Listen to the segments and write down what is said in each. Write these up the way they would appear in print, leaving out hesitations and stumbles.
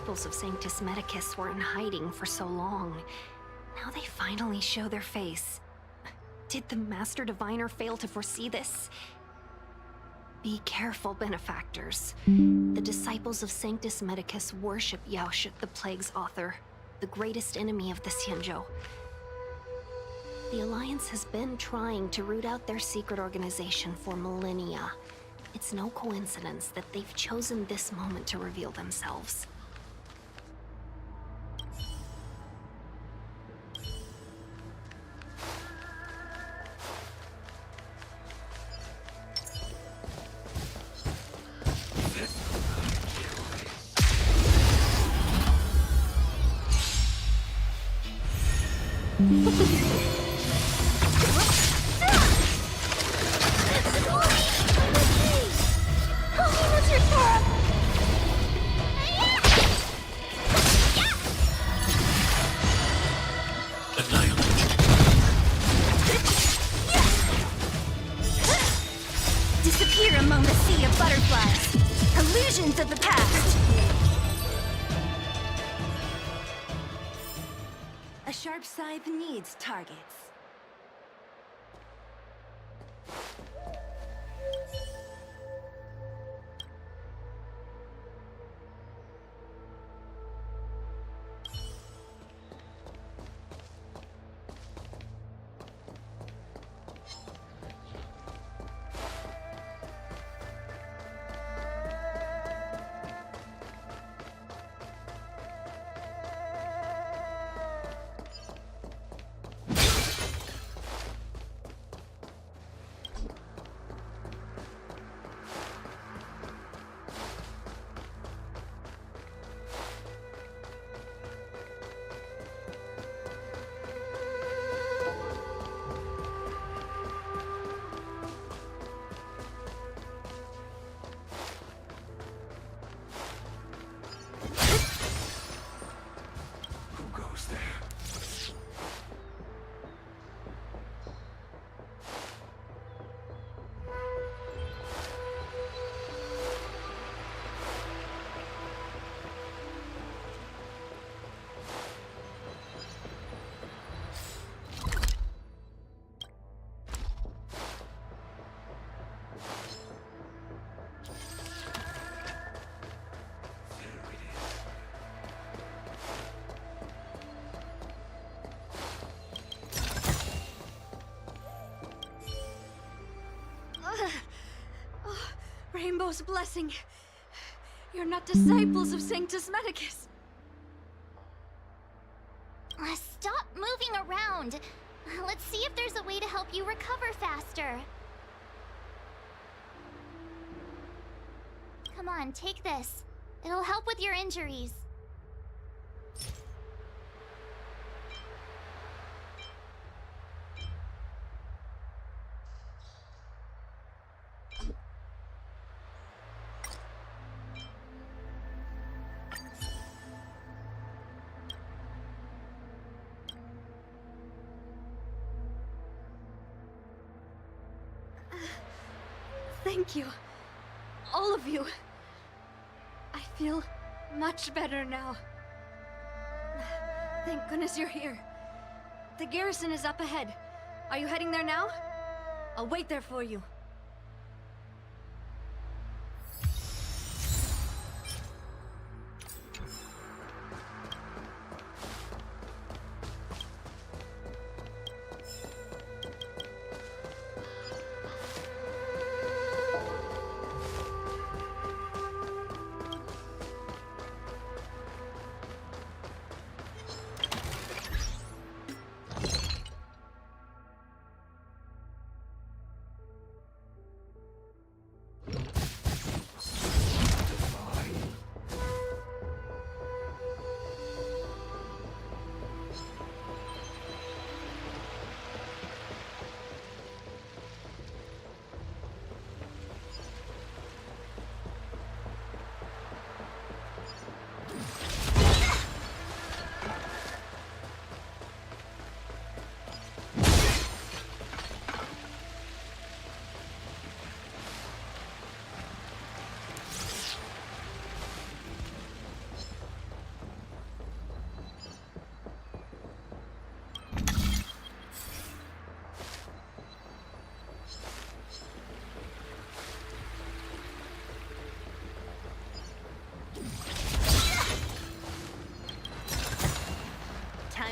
disciples of Sanctus Medicus were in hiding for so long. Now they finally show their face. Did the Master Diviner fail to foresee this? Be careful, benefactors. The disciples of Sanctus Medicus worship Yaoshut, the Plague's author, the greatest enemy of the Xianzhou. The Alliance has been trying to root out their secret organization for millennia. It's no coincidence that they've chosen this moment to reveal themselves. Disappear among the sea of butterflies. Illusions of the past. A sharp scythe needs targets. Rainbow's blessing. You're not disciples of Sanctus Medicus. Stop moving around. Let's see if there's a way to help you recover faster. Come on, take this. It'll help with your injuries. Thank you. All of you. I feel much better now. Thank goodness you're here. The garrison is up ahead. Are you heading there now? I'll wait there for you.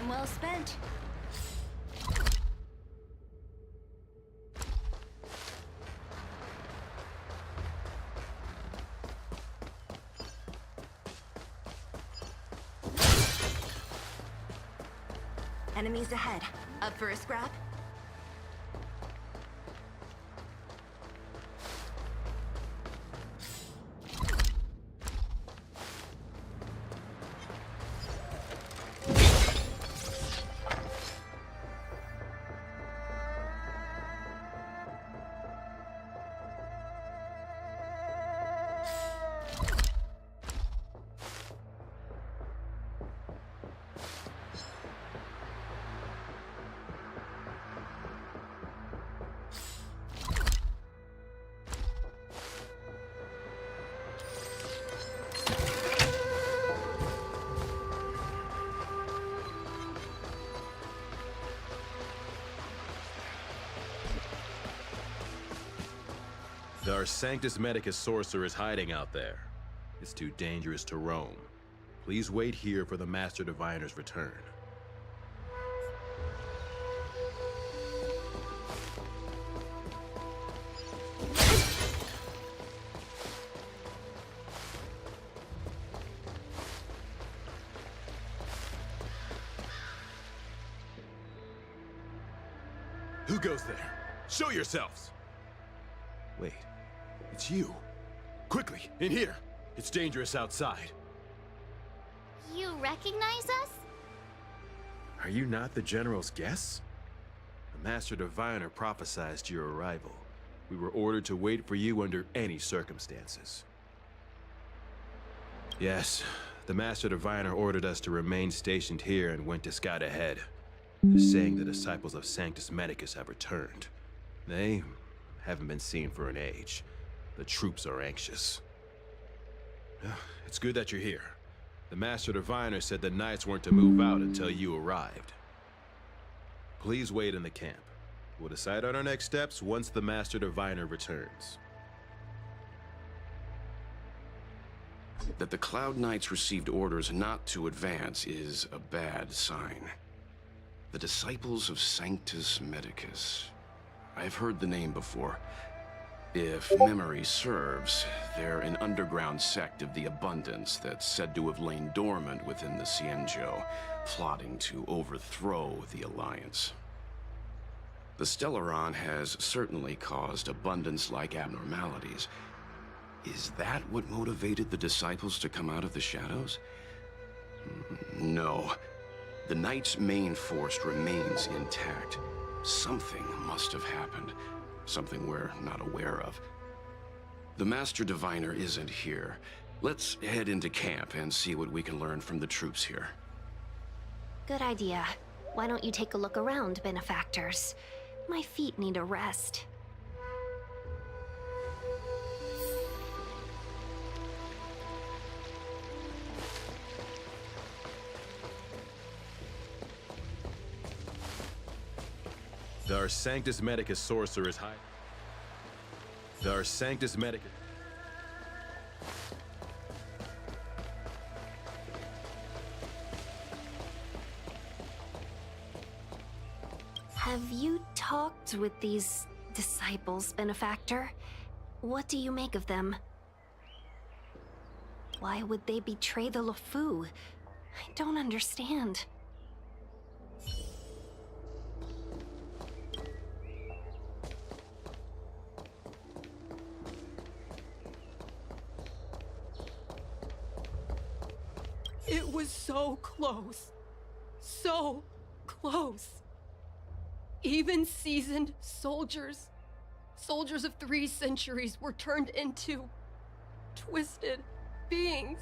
Time well spent. Enemies ahead. Up for a scrap? Our Sanctus Medicus sorcerer is hiding out there. It's too dangerous to roam. Please wait here for the Master Diviner's return. Who goes there? Show yourselves! Wait, it's you. Quickly, in here. It's dangerous outside. You recognize us? Are you not the General's guests? The Master Diviner prophesized your arrival. We were ordered to wait for you under any circumstances. Yes, the Master Diviner ordered us to remain stationed here and went to scout ahead. Saying the disciples of Sanctus Medicus have returned. They haven't been seen for an age. The troops are anxious. It's good that you're here. The Master Diviner said the Knights weren't to move out until you arrived. Please wait in the camp. We'll decide on our next steps once the Master Diviner returns. That the Cloud Knights received orders not to advance is a bad sign. The Disciples of Sanctus Medicus. I've heard the name before. If memory serves, they're an underground sect of the Abundance that's said to have lain dormant within the Cienjo, plotting to overthrow the Alliance. The Stellaron has certainly caused Abundance-like abnormalities. Is that what motivated the Disciples to come out of the shadows? No. The Knight's main force remains intact. Something must have happened. Something we're not aware of. The Master Diviner isn't here. Let's head into camp and see what we can learn from the troops here. Good idea. Why don't you take a look around, benefactors? My feet need a rest. Our Sanctus Medicus sorcerer is hiding. Our Sanctus Medicus. Have you talked with these disciples, benefactor? What do you make of them? Why would they betray the LeFou? I don't understand. It was so close. So close. Even seasoned soldiers, soldiers of 3 centuries, were turned into twisted beings.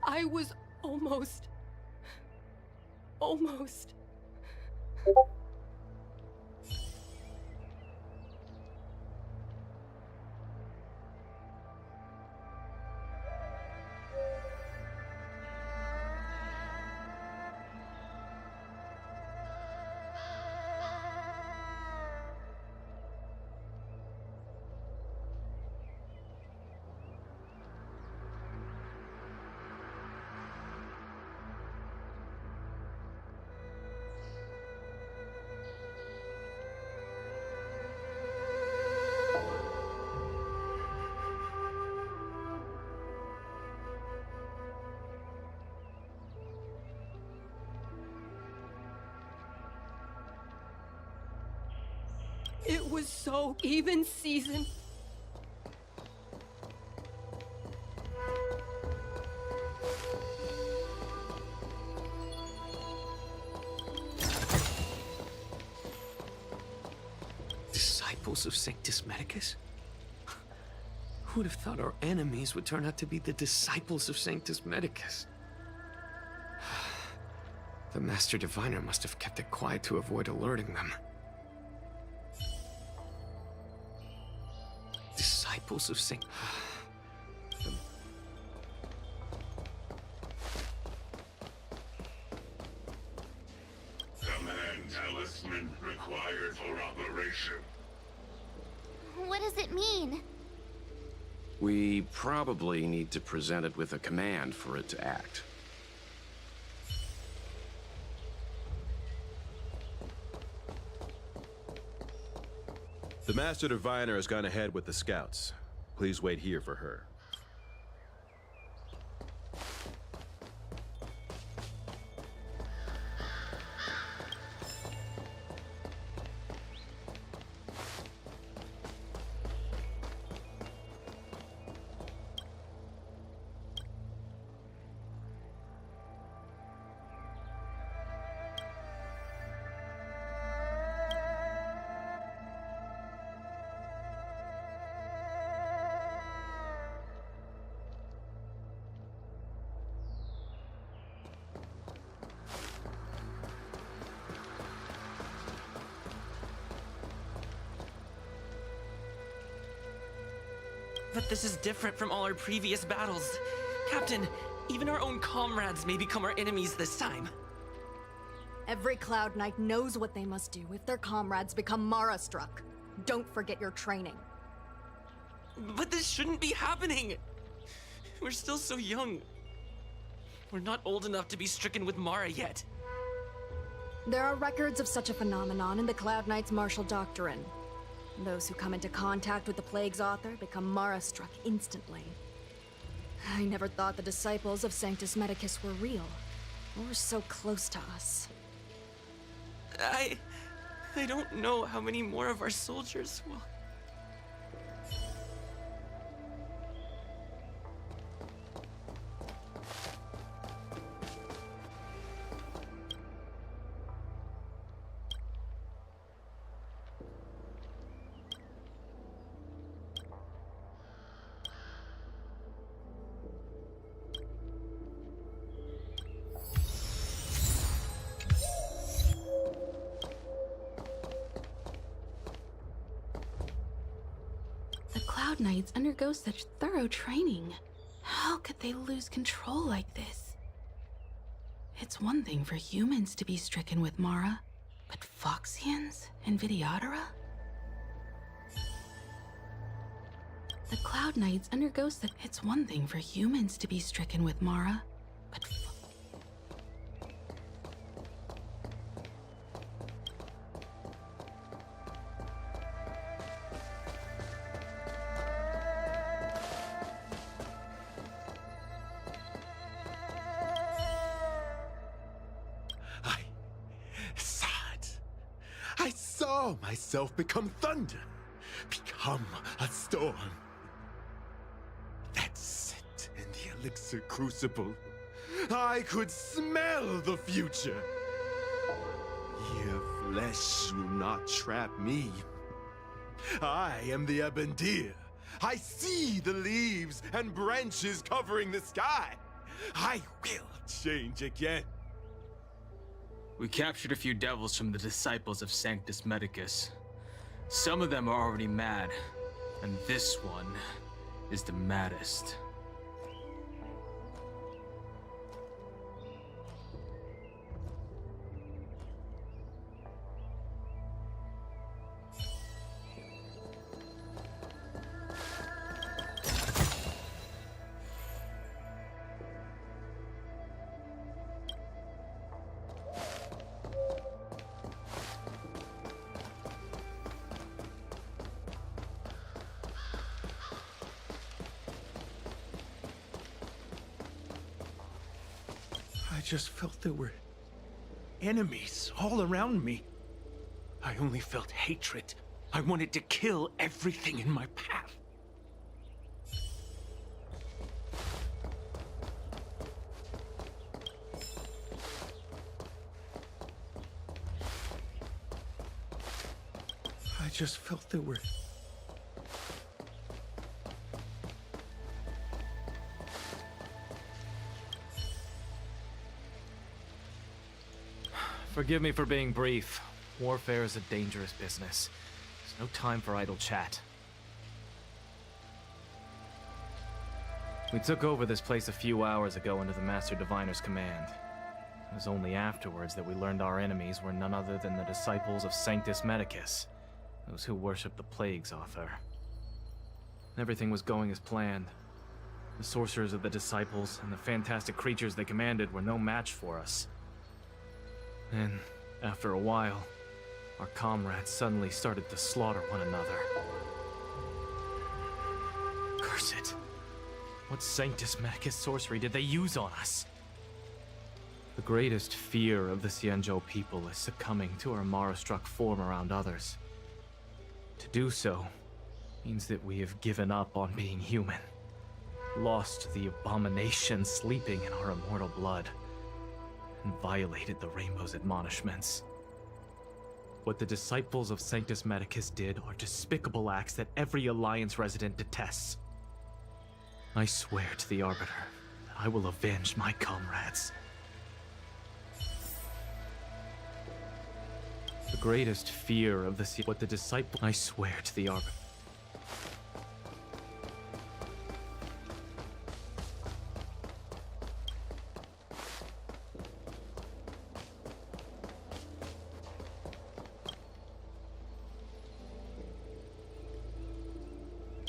I was almost. It was so even season. Disciples of Sanctus Medicus? Who would have thought our enemies would turn out to be the disciples of Sanctus Medicus? The Master Diviner must have kept it quiet to avoid alerting them. Disciples of Saint... Command talisman required for operation. What does it mean? We probably need to present it with a command for it to act. The Master Diviner has gone ahead with the scouts. Please wait here for her. But this is different from all our previous battles. Captain, even our own comrades may become our enemies this time. Every Cloud Knight knows what they must do if their comrades become Mara-struck. Don't forget your training. But this shouldn't be happening! We're still so young. We're not old enough to be stricken with Mara yet. There are records of such a phenomenon in the Cloud Knight's martial doctrine. Those who come into contact with the Plague's author become Mara-struck instantly. I never thought the disciples of Sanctus Medicus were real, or so close to us. I don't know how many more of our soldiers will... The Cloud Knights undergo such thorough training. How could they lose control like this? It's one thing for humans to be stricken with Mara, but Foxians and Vidyadhara? The Cloud Knights undergo such... It's one thing for humans to be stricken with Mara, but... I saw myself become thunder, become a storm. That scent in the elixir crucible. I could smell the future. Your flesh will not trap me. I am the Abendir. I see the leaves and branches covering the sky. I will change again. We captured a few devils from the disciples of Sanctus Medicus. Some of them are already mad, and this one is the maddest. I just felt there were enemies all around me. I only felt hatred I wanted to kill everything in my path. I just felt there were... Forgive me for being brief. Warfare is a dangerous business. There's no time for idle chat. We took over this place a few hours ago under the Master Diviner's command. It was only afterwards that we learned our enemies were none other than the disciples of Sanctus Medicus, those who worship the Plague's author. Everything was going as planned. The sorcerers of the disciples and the fantastic creatures they commanded were no match for us. And after a while, our comrades suddenly started to slaughter one another. Curse it. What Sanctus Medicus sorcery did they use on us? The greatest fear of the Xianzhou people is succumbing to our Mara-struck form around others. To do so means that we have given up on being human, lost the abomination sleeping in our immortal blood, and violated the Rainbow's admonishments. What the disciples of Sanctus Medicus did are despicable acts that every Alliance resident detests. I swear to the Arbiter that I will avenge my comrades. The greatest fear of what the disciple... I swear to the Arbiter.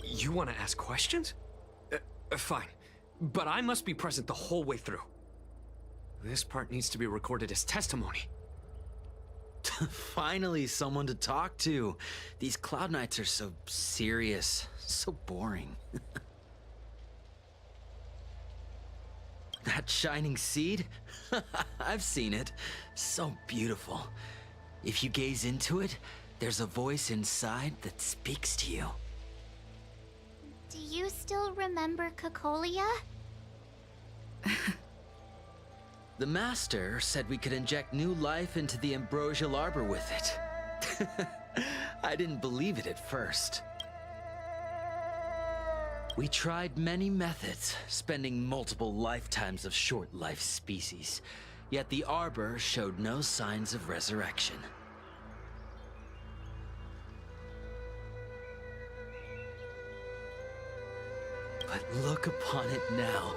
You want to ask questions? Fine. But I must be present the whole way through. This part needs to be recorded as testimony. Finally, someone to talk to. These Cloud Knights are so serious, so boring. That shining seed? I've seen it. So beautiful. If you gaze into it, there's a voice inside that speaks to you. Do you still remember Cocolia? The Master said we could inject new life into the ambrosial arbor with it. I didn't believe it at first. We tried many methods, spending multiple lifetimes of short-life species, yet the arbor showed no signs of resurrection. But look upon it now.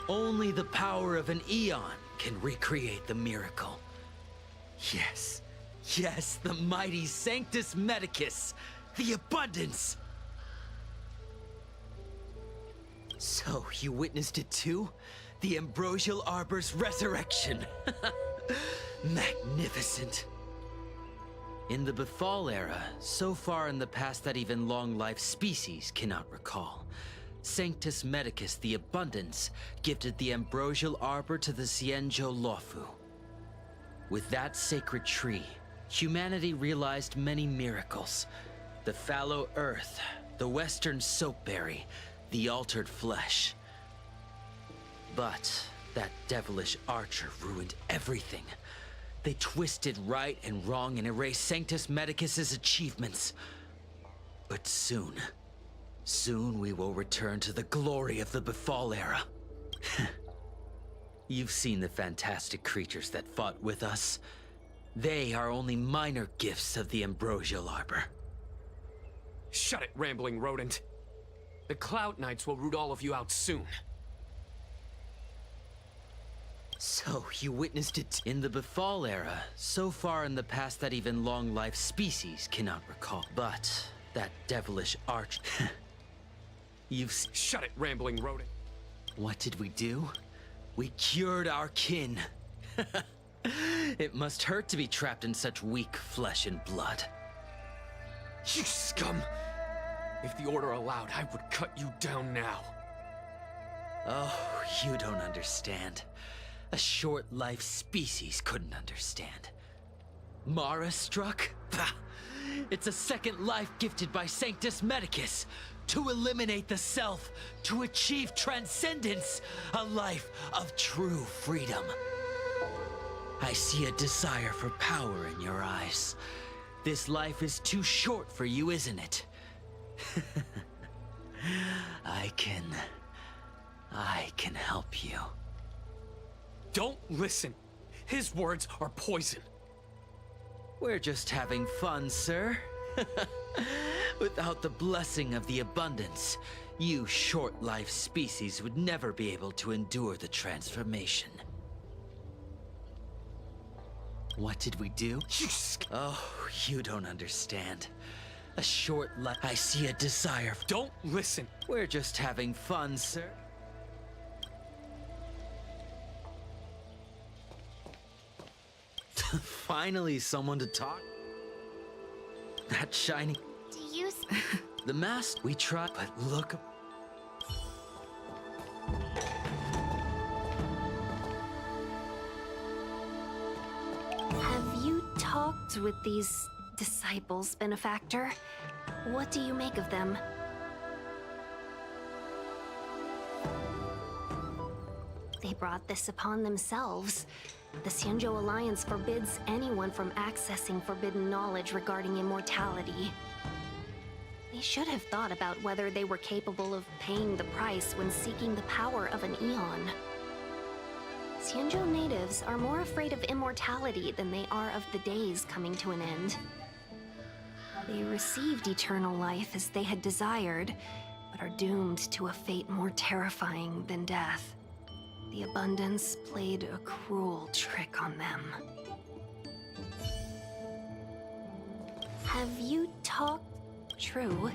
Only the power of an eon can recreate the miracle. Yes, yes, the mighty Sanctus Medicus, the abundance. So, you witnessed it too? The ambrosial arbor's resurrection. Magnificent. In the Bethal era, so far in the past that even long-life species cannot recall, Sanctus Medicus the Abundance gifted the ambrosial arbor to the Xianzhou Luofu. With that sacred tree, humanity realized many miracles. The fallow earth, the western soapberry, the altered flesh. But that devilish archer ruined everything. They twisted right and wrong and erased Sanctus Medicus's achievements. But soon we will return to the glory of the Bethal era. You've seen the fantastic creatures that fought with us. They are only minor gifts of the ambrosial arbor. Shut it, rambling rodent. The Cloud Knights will root all of you out soon. So, you witnessed it in the Bethal era, so far in the past that even long-life species cannot recall. But that devilish arch... Shut it, rambling rodent. What did we do? We cured our kin. It must hurt to be trapped in such weak flesh and blood. You scum! If the Order allowed, I would cut you down now. Oh, you don't understand. A short-life species couldn't understand. Mara struck? Pah. It's a second life gifted by Sanctus Medicus. To eliminate the self, to achieve transcendence, a life of true freedom. I see a desire for power in your eyes. This life is too short for you, isn't it? I can help you. Don't listen. His words are poison. We're just having fun, sir. Without the blessing of the abundance, you short-life species would never be able to endure the transformation. What did we do? Oh, you don't understand. A short life. I see a desire. Don't listen. We're just having fun, sir. Finally, someone to talk. That shiny. Do you... The mask we tried, but look. Have you talked with these disciples, Benefactor? What do you make of them? They brought this upon themselves. The Xianzhou Alliance forbids anyone from accessing forbidden knowledge regarding immortality. They should have thought about whether they were capable of paying the price when seeking the power of an eon. Xianzhou natives are more afraid of immortality than they are of the days coming to an end. They received eternal life as they had desired, but are doomed to a fate more terrifying than death. The abundance played a cruel trick on them. Have you talked? True,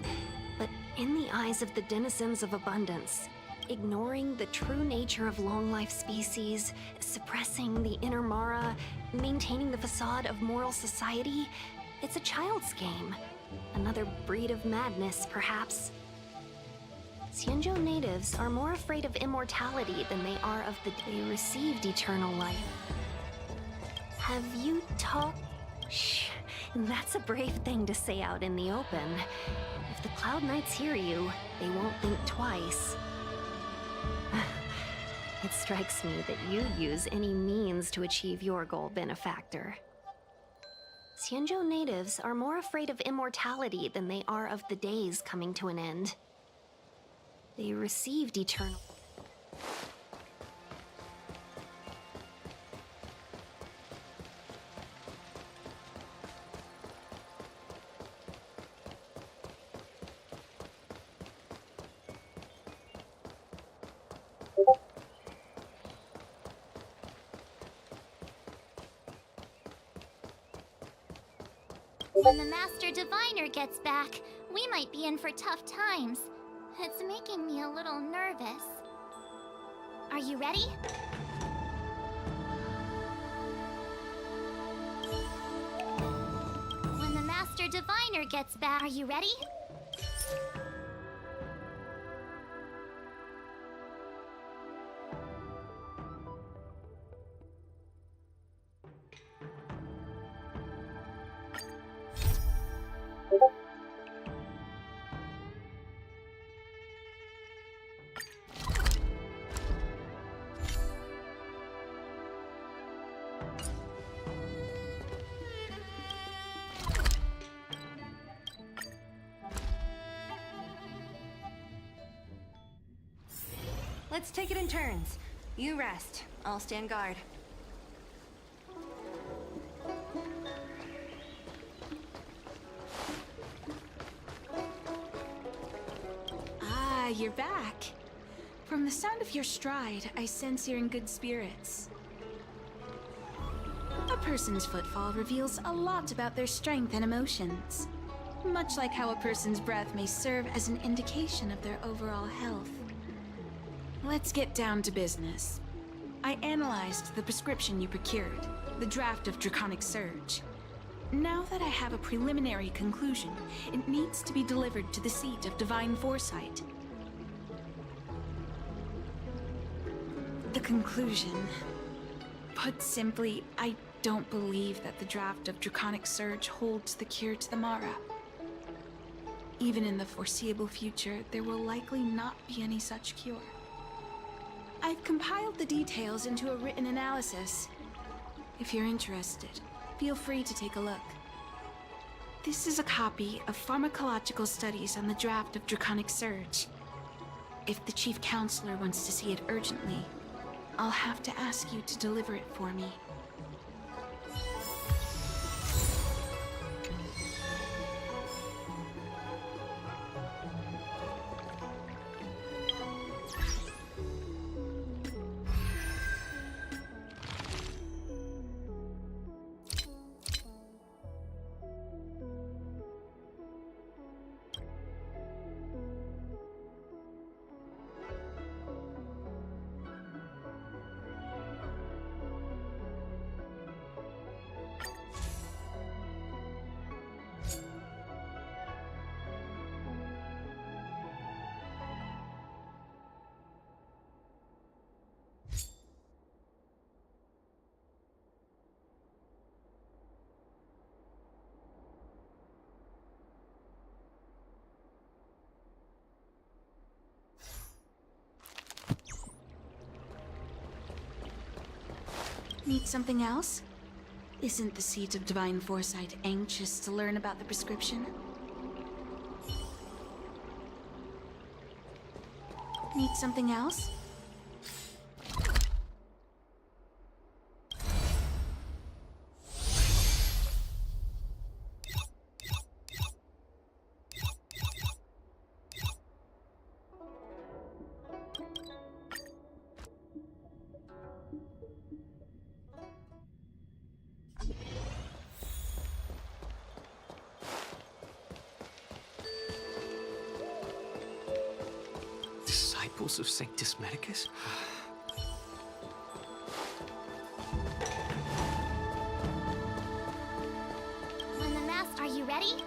but in the eyes of the denizens of abundance, ignoring the true nature of long-life species, suppressing the inner Mara, maintaining the facade of moral society, it's a child's game. Another breed of madness, perhaps. Xianzhou natives are more afraid of immortality than they are of the day they received eternal life. Have you talked? Shh, that's a brave thing to say out in the open. If the Cloud Knights hear you, they won't think twice. It strikes me that you use any means to achieve your goal, Benefactor. Xianzhou natives are more afraid of immortality than they are of the days coming to an end. They received eternal... When the Master Diviner gets back, we might be in for tough times. It's making me a little nervous. Are you ready? When the Master Diviner gets back, are you ready? Let's take it in turns. You rest. I'll stand guard. Ah, you're back. From the sound of your stride, I sense you're in good spirits. A person's footfall reveals a lot about their strength and emotions. Much like how a person's breath may serve as an indication of their overall health. Let's get down to business. I analyzed the prescription you procured, the draft of Draconic Surge. Now that I have a preliminary conclusion, it needs to be delivered to the seat of Divine Foresight. The conclusion... Put simply, I don't believe that the draft of Draconic Surge holds the cure to the Mara. Even in the foreseeable future, there will likely not be any such cure. I've compiled the details into a written analysis. If you're interested, feel free to take a look. This is a copy of pharmacological studies on the draft of Draconic Surge. If the Chief Counselor wants to see it urgently, I'll have to ask you to deliver it for me. Need something else? Isn't the Seat of Divine Foresight anxious to learn about the prescription? Need something else? Disciples of Sanctus Medicus? When the master, are you ready?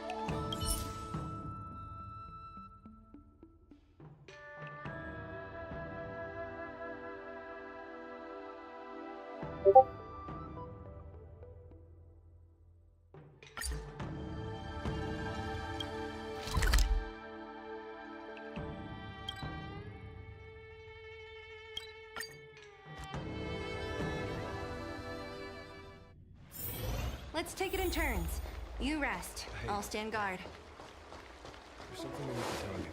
Let's take it in turns. You rest. Hey. I'll stand guard. There's something I need to tell you.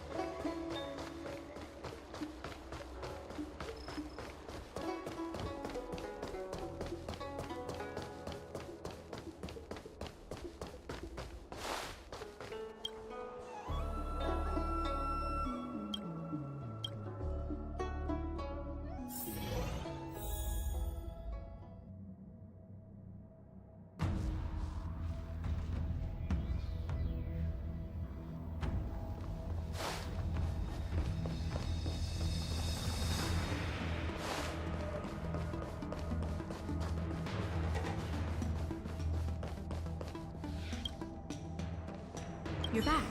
You're back.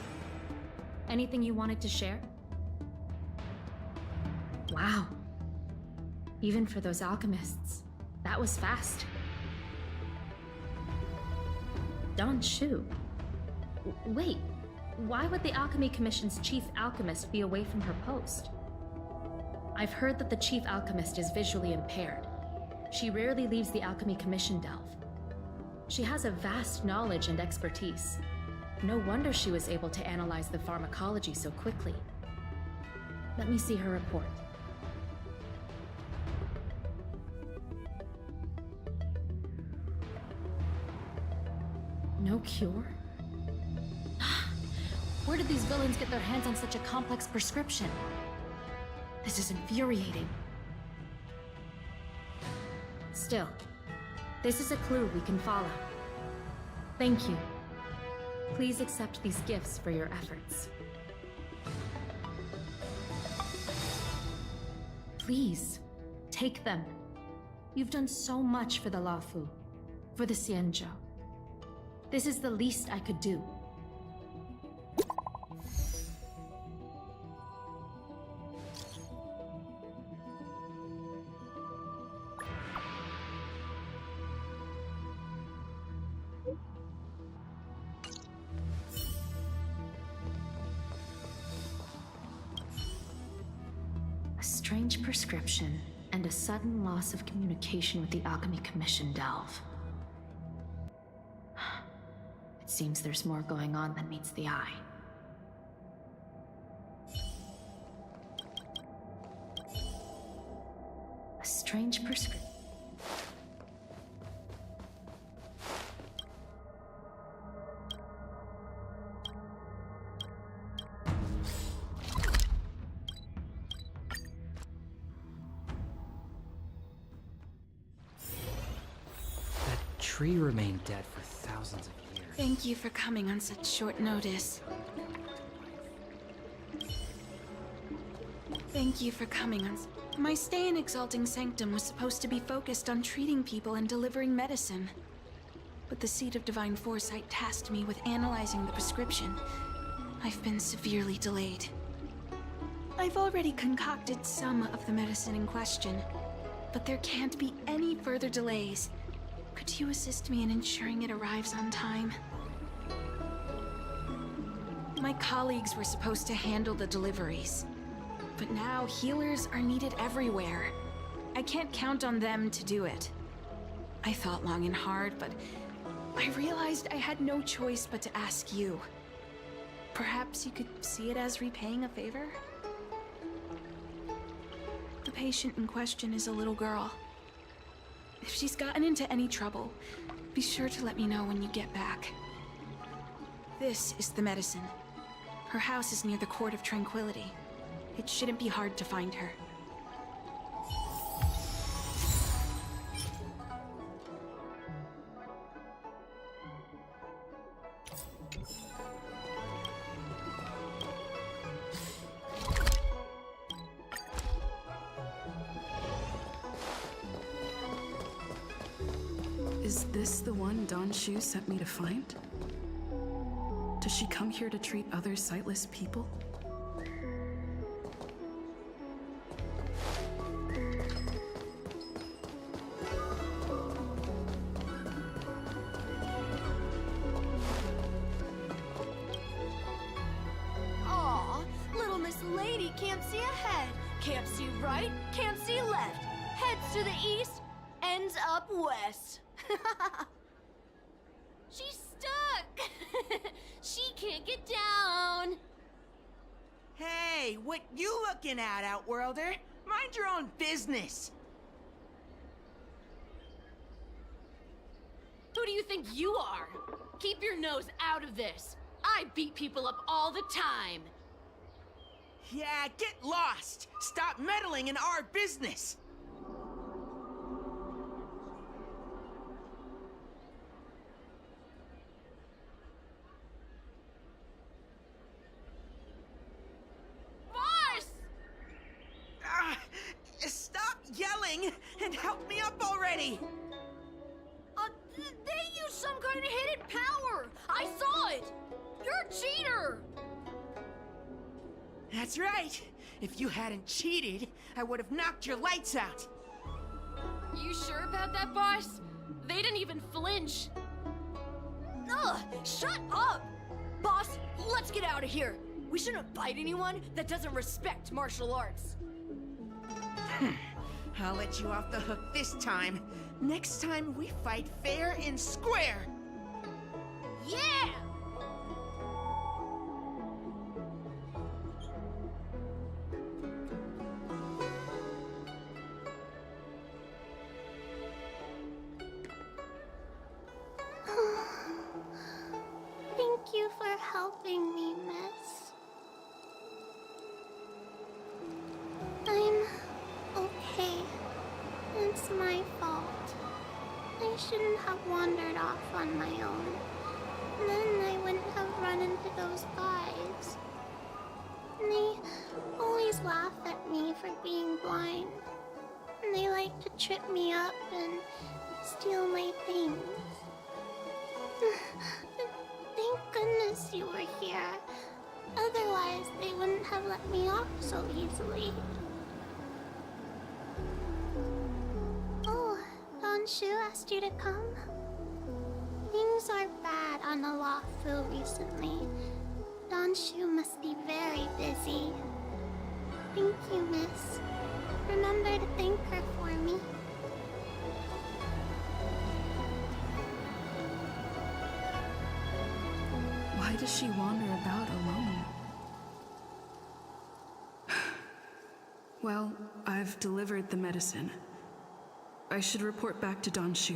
Anything you wanted to share? Wow. Even for those alchemists, that was fast. Don Shu. Wait, why would the Alchemy Commission's chief alchemist be away from her post? I've heard that the chief alchemist is visually impaired. She rarely leaves the Alchemy Commission delve. She has a vast knowledge and expertise. No wonder she was able to analyze the pharmacology so quickly. Let me see her report. No cure? Where did these villains get their hands on such a complex prescription? This is infuriating. Still, this is a clue we can follow. Thank you. Please accept these gifts for your efforts. Please, take them. You've done so much for the Laofu, for the Xianzhou. This is the least I could do. prescription and a sudden loss of communication with the Alchemy Commission Delve. It seems there's more going on than meets the eye. A strange prescription. Tree remained dead for thousands of years. Thank you for coming on such short notice. Thank you for coming on. My stay in Exalting Sanctum was supposed to be focused on treating people and delivering medicine. But the Seat of Divine Foresight tasked me with analyzing the prescription. I've been severely delayed. I've already concocted some of the medicine in question, but there can't be any further delays. Could you assist me in ensuring it arrives on time? My colleagues were supposed to handle the deliveries, but now healers are needed everywhere. I can't count on them to do it. I thought long and hard, but I realized I had no choice but to ask you. Perhaps you could see it as repaying a favor? The patient in question is a little girl. If she's gotten into any trouble, be sure to let me know when you get back. This is the medicine. Her house is near the Court of Tranquility. It shouldn't be hard to find her. Is this the one Don Shu sent me to find? Does she come here to treat other sightless people? Aw, little Miss Lady can't see ahead, can't see right, can't see left. Heads to the east, ends up west. She's stuck! She can't get down! Hey, what you looking at, Outworlder? Mind your own business! Who do you think you are? Keep your nose out of this. I beat people up all the time. Yeah, get lost! Stop meddling in our business! Stop yelling and help me up already! They used some kind of hidden power! I saw it! You're a cheater! That's right. If you hadn't cheated, I would have knocked your lights out. You sure about that, boss? They didn't even flinch. Ugh! Shut up! Boss, let's get out of here! We shouldn't fight anyone that doesn't respect martial arts. I'll let you off the hook this time. Next time we fight fair and square. Yeah! Thank you for helping me, miss. I'm okay. It's my fault. I shouldn't have wandered off on my own. Then I wouldn't have run into those guys. They always laugh at me for being blind. And they like to trip me up and steal my things. Thank goodness you were here. Otherwise, they wouldn't have let me off so easily. Oh, Don Shu asked you to come? Things are bad on the Lafu recently. Don Shu must be very busy. Thank you, miss. Remember to thank her for me. Why does she wander about alone? Well, I've delivered the medicine. I should report back to Don Shu.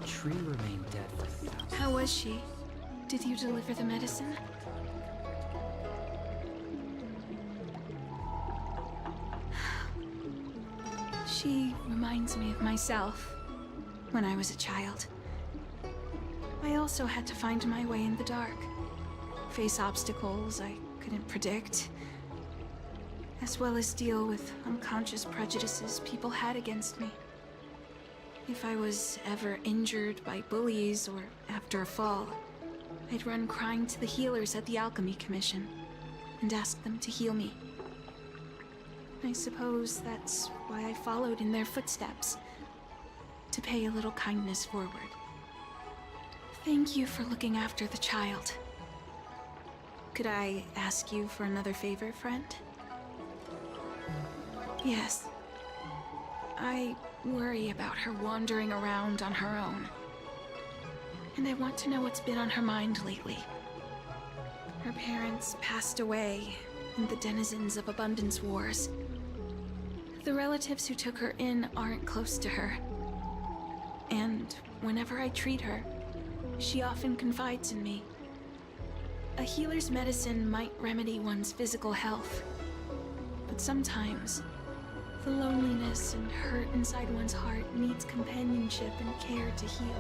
Tree remained dead for thousands. How was she? Did you deliver the medicine? She reminds me of myself when I was a child. I also had to find my way in the dark, face obstacles I couldn't predict, as well as deal with unconscious prejudices people had against me. If I was ever injured by bullies or after a fall, I'd run crying to the healers at the Alchemy Commission and ask them to heal me. I suppose that's why I followed in their footsteps, to pay a little kindness forward. Thank you for looking after the child. Could I ask you for another favor, friend? Yes. I worry about her wandering around on her own. And I want to know what's been on her mind lately. Her parents passed away in the denizens of Abundance Wars. The relatives who took her in aren't close to her. And whenever I treat her, she often confides in me. A healer's medicine might remedy one's physical health, but sometimes the loneliness and hurt inside one's heart needs companionship and care to heal.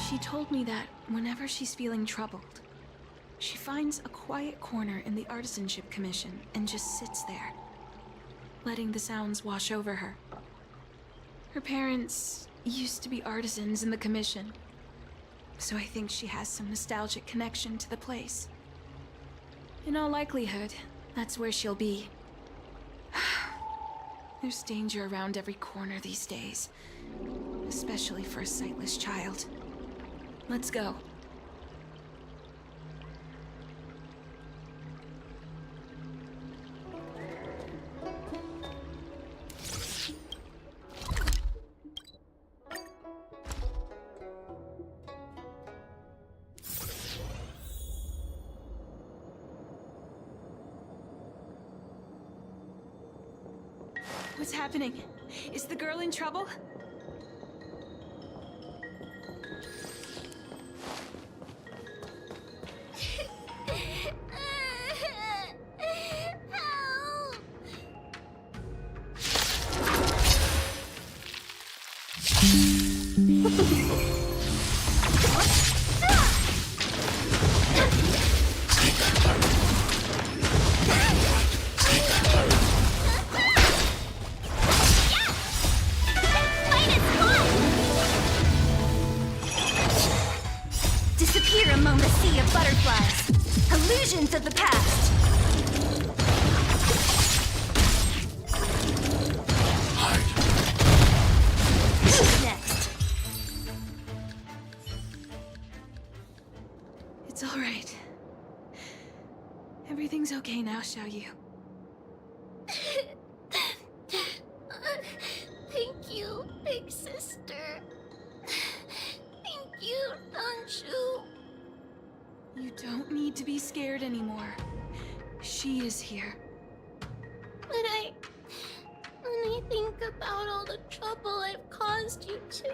She told me that whenever she's feeling troubled, she finds a quiet corner in the Artisanship Commission and just sits there, letting the sounds wash over her. Her parents used to be artisans in the Commission, so I think she has some nostalgic connection to the place. In all likelihood, that's where she'll be. There's danger around every corner these days, especially for a sightless child. Let's go. What's happening? Is the girl in trouble? Disappear among the sea of butterflies. Illusions of the past. Who's next? It's all right. Everything's okay now, Xiaoyu. Thank you, big sister. Thank you, Danshu. You don't need to be scared anymore. She is here. But when I think about all the trouble I've caused you two,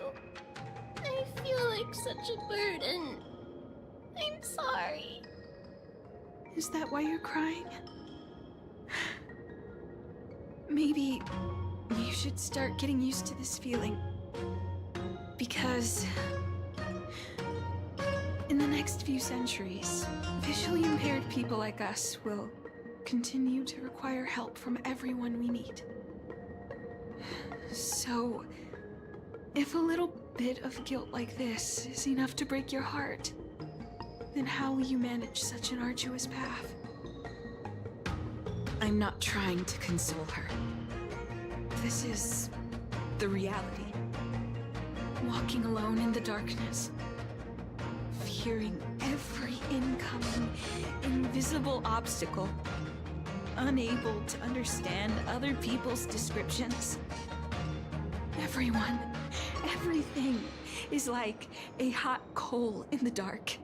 I feel like such a burden. I'm sorry. Is that why you're crying? Maybe you should start getting used to this feeling. Because the next few centuries, visually impaired people like us will continue to require help from everyone we meet. So, if a little bit of guilt like this is enough to break your heart, then how will you manage such an arduous path? I'm not trying to console her. This is the reality. Walking alone in the darkness, fearing every incoming, invisible obstacle, unable to understand other people's descriptions. Everyone, everything is like a hot coal in the dark.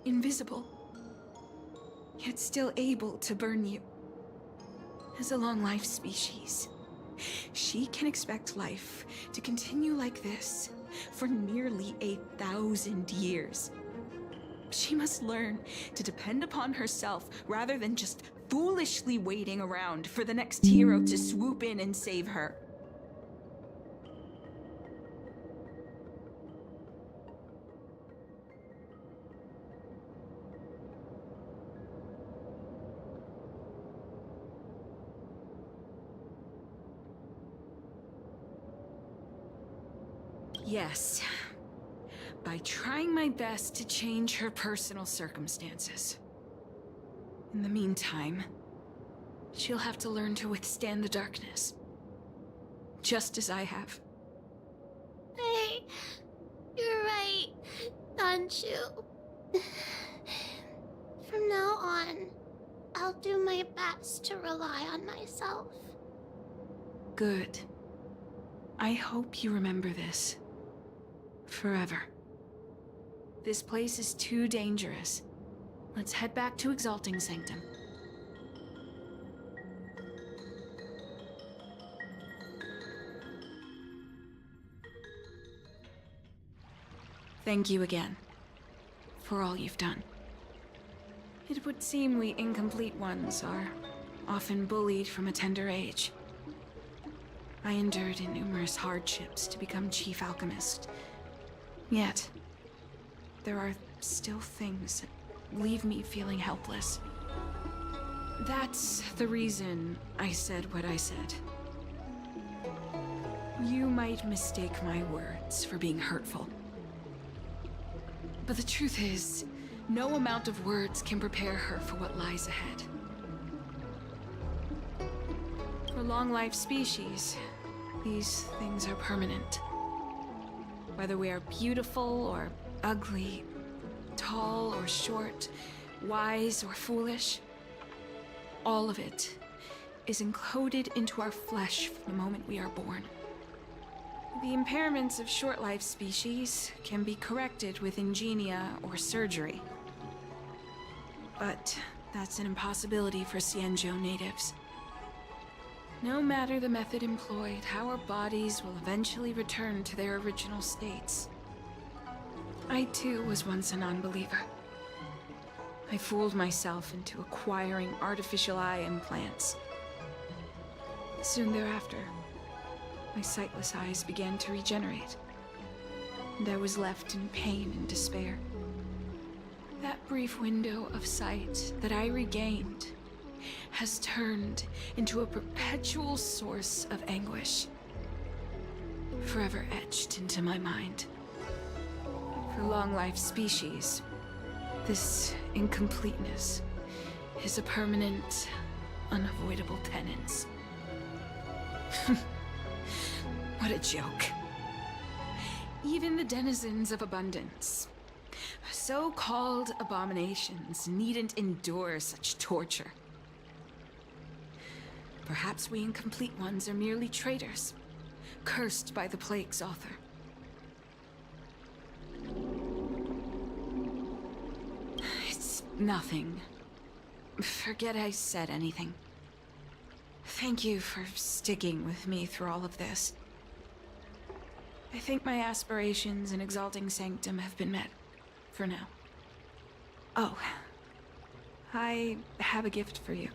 Invisible, yet still able to burn you. As a long-life species, she can expect life to continue like this for nearly 1,000 years. She must learn to depend upon herself rather than just foolishly waiting around for the next hero to swoop in and save her. Yes, by trying my best to change her personal circumstances. In the meantime, she'll have to learn to withstand the darkness. Just as I have. Hey, you're right, Danchu. From now on, I'll do my best to rely on myself. Good. I hope you remember this. Forever. This place is too dangerous. Let's head back to Exalting Sanctum. Thank you again, for all you've done. It would seem we incomplete ones are often bullied from a tender age. I endured numerous hardships to become Chief Alchemist. Yet, there are still things that leave me feeling helpless. That's the reason I said what I said. You might mistake my words for being hurtful. But the truth is, no amount of words can prepare her for what lies ahead. For long-life species, these things are permanent. Whether we are beautiful or ugly, tall or short, wise or foolish, all of it is encoded into our flesh from the moment we are born. The impairments of short-life species can be corrected with ingenia or surgery. But that's an impossibility for Xianzhou natives. No matter the method employed, our bodies will eventually return to their original states. I too was once a non-believer. I fooled myself into acquiring artificial eye implants. Soon thereafter, my sightless eyes began to regenerate, and I was left in pain and despair. That brief window of sight that I regained has turned into a perpetual source of anguish, forever etched into my mind. For long-life species, this incompleteness is a permanent, unavoidable penance. What a joke. Even the denizens of abundance, so-called abominations, needn't endure such torture. Perhaps we incomplete ones are merely traitors, cursed by the plague's author. It's nothing. Forget I said anything. Thank you for sticking with me through all of this. I think my aspirations in Exalting Sanctum have been met, for now. Oh, I have a gift for you.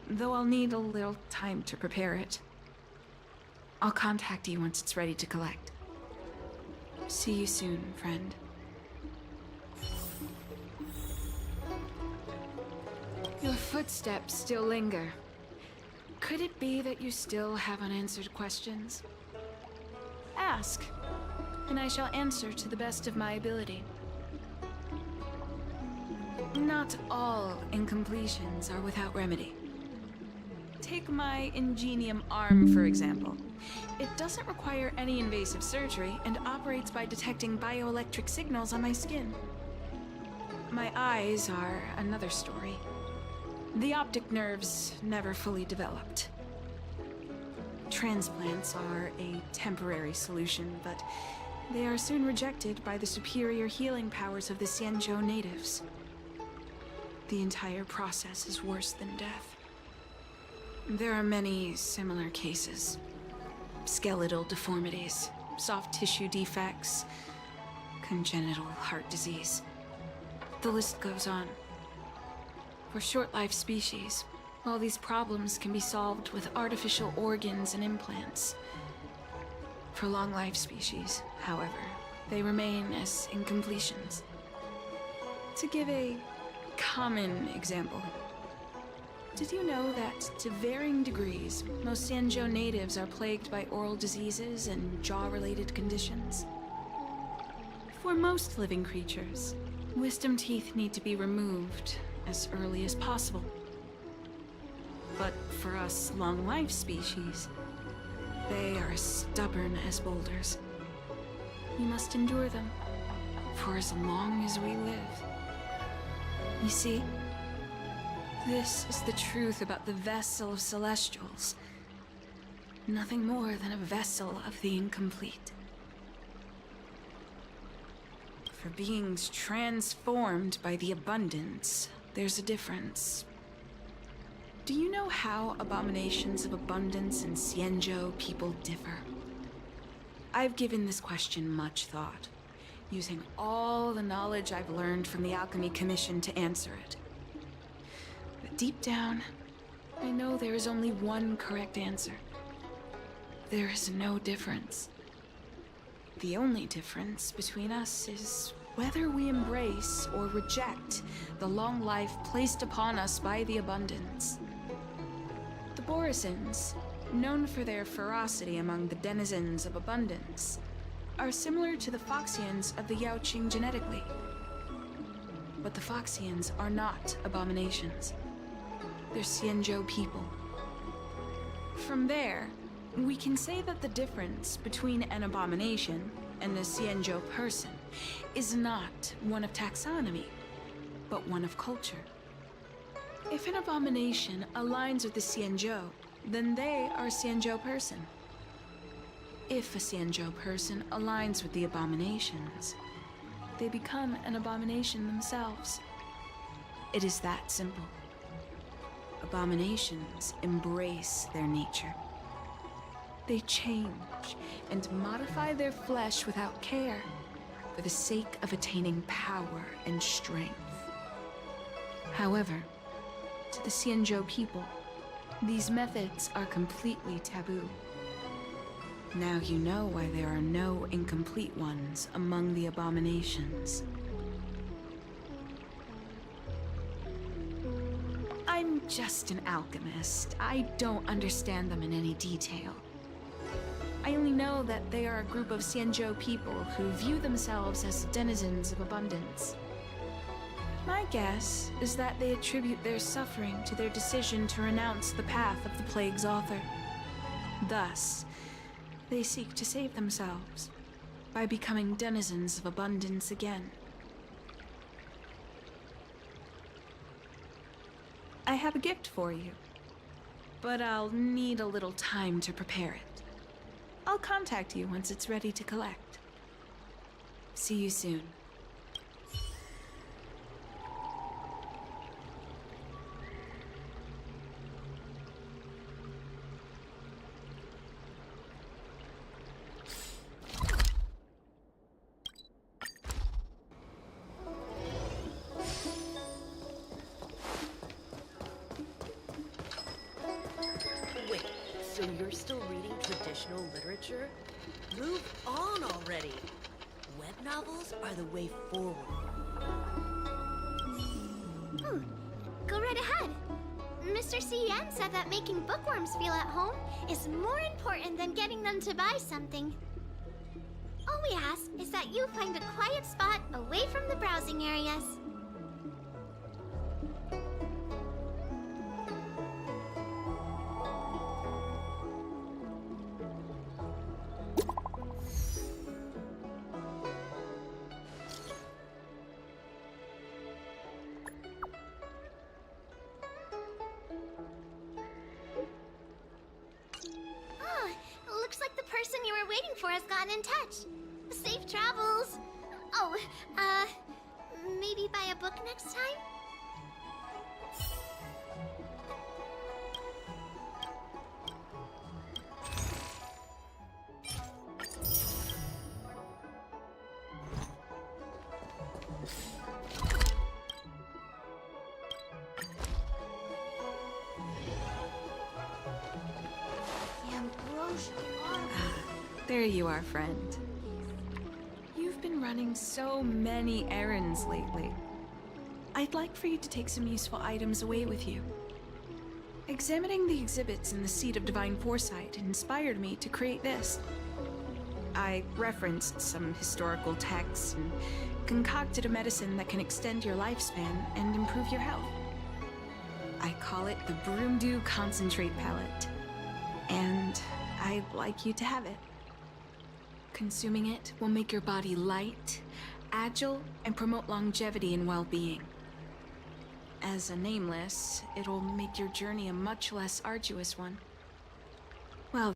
Though I'll need a little time to prepare it. I'll contact you once it's ready to collect. See you soon, friend. Your footsteps still linger. Could it be that you still have unanswered questions? Ask, and I shall answer to the best of my ability. Not all incompletions are without remedy. Take my ingenium arm, for example. It doesn't require any invasive surgery and operates by detecting bioelectric signals on my skin. My eyes are another story. The optic nerves never fully developed. Transplants are a temporary solution, but they are soon rejected by the superior healing powers of the Xianzhou natives. The entire process is worse than death. There are many similar cases. Skeletal deformities, soft tissue defects, congenital heart disease. The list goes on. For short-life species, all these problems can be solved with artificial organs and implants. For long-life species, however, they remain as incompletions. To give a common example, did you know that, to varying degrees, most Xianzhou natives are plagued by oral diseases and jaw-related conditions? For most living creatures, wisdom teeth need to be removed as early as possible. But for us long-life species, they are as stubborn as boulders. We must endure them for as long as we live. You see, this is the truth about the vessel of Celestials. Nothing more than a vessel of the incomplete. For beings transformed by the abundance, there's a difference. Do you know how abominations of abundance and Xianzhou people differ? I've given this question much thought, using all the knowledge I've learned from the Alchemy Commission to answer it. But deep down, I know there is only one correct answer. There is no difference. The only difference between us is whether we embrace or reject the long life placed upon us by the abundance. The Borisans, known for their ferocity among the denizens of abundance, are similar to the Foxians of the Yaoqing genetically. But the Foxians are not abominations. They're Xianzhou people. From there, we can say that the difference between an abomination and a Xianzhou person is not one of taxonomy, but one of culture. If an abomination aligns with the Xianzhou, then they are a Xianzhou person. If a Xianzhou person aligns with the abominations, they become an abomination themselves. It is that simple. Abominations embrace their nature. They change and modify their flesh without care, for the sake of attaining power and strength. However, to the Xianzhou people, these methods are completely taboo. Now you know why there are no incomplete ones among the abominations. I'm just an alchemist. I don't understand them in any detail. I only know that they are a group of Xianzhou people who view themselves as denizens of abundance. My guess is that they attribute their suffering to their decision to renounce the path of the plague's author. Thus, they seek to save themselves by becoming denizens of abundance again. I have a gift for you, but I'll need a little time to prepare it. I'll contact you once it's ready to collect. See you soon. Wait, so you're still reading traditional literature? Move on already! Web novels are the way forward. Go right ahead. Mr. CN said that making bookworms feel at home is more important than getting them to buy something. All we ask is that you find a quiet spot away from the browsing areas. Looks like the person you were waiting for has gotten in touch. Safe travels. Oh, maybe buy a book next time? There you are, friend. You've been running so many errands lately. I'd like for you to take some useful items away with you. Examining the exhibits in the Seat of Divine Foresight inspired me to create this. I referenced some historical texts and concocted a medicine that can extend your lifespan and improve your health. I call it the Broomdew Concentrate Pellet, and I'd like you to have it. Consuming it will make your body light, agile, and promote longevity and well-being. As a nameless, it'll make your journey a much less arduous one. Well,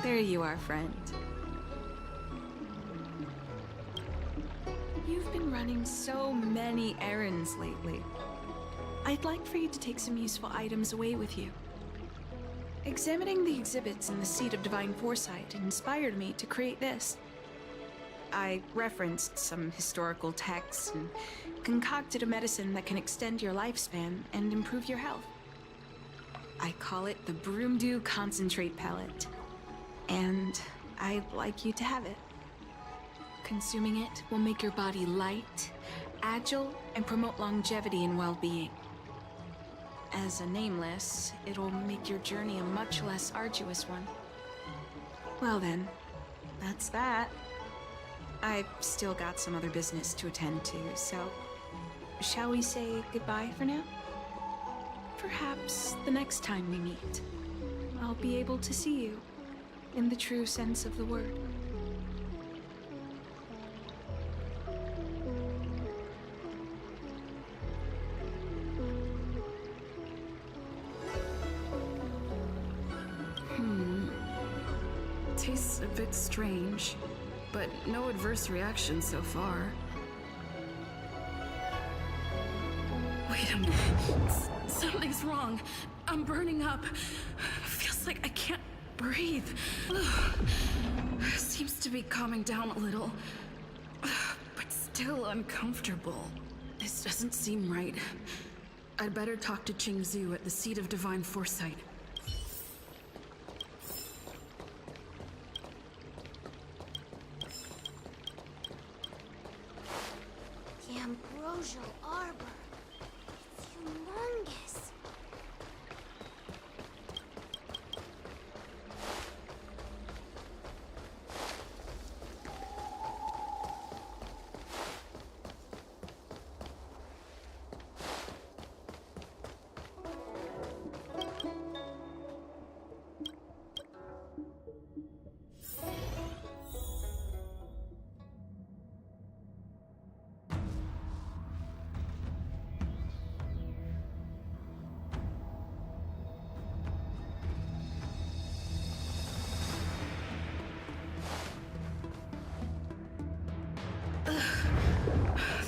there you are, friend. You've been running so many errands lately. I'd like for you to take some useful items away with you. Examining the exhibits in the Seat of Divine Foresight inspired me to create this. I referenced some historical texts and concocted a medicine that can extend your lifespan and improve your health. I call it the Broomdew Concentrate Pellet, and I'd like you to have it. Consuming it will make your body light, agile, and promote longevity and well-being. As a nameless, it'll make your journey a much less arduous one. Well then, that's that. I've still got some other business to attend to, so shall we say goodbye for now? Perhaps the next time we meet, I'll be able to see you in the true sense of the word. Tastes a bit strange, but no adverse reaction so far. Wait a minute. Something's wrong. I'm burning up. Feels like I can't breathe. Seems to be calming down a little, but still uncomfortable. This doesn't seem right. I'd better talk to Qingzhu at the Seat of Divine Foresight. Angel Arbor. It's humongous.